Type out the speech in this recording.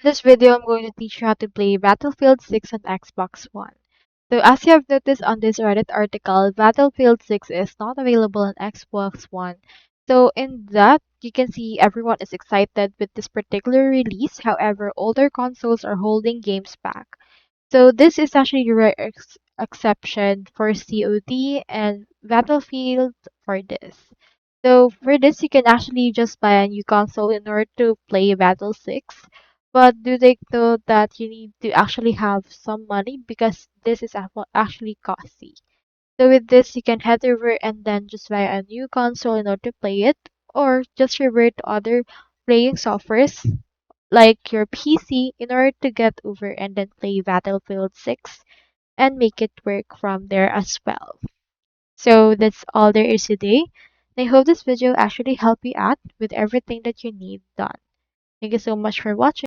This video, I'm going to teach you how to play Battlefield 6 on Xbox One. So as you have noticed on this Reddit article, Battlefield 6 is not available on Xbox One. So in that, you can see everyone is excited with this particular release. However, older consoles are holding games back. So this is actually a rare exception for COD and Battlefield for this. So for this, you can actually just buy a new console in order to play Battle 6. But do they know that you need to actually have some money because this is actually costly. So with this, you can head over and then just buy a new console in order to play it, or just revert to other playing softwares like your PC in order to get over and then play Battlefield 6 and make it work from there as well. So that's all there is today. I hope this video actually helped you out with everything that you need done. Thank you so much for watching.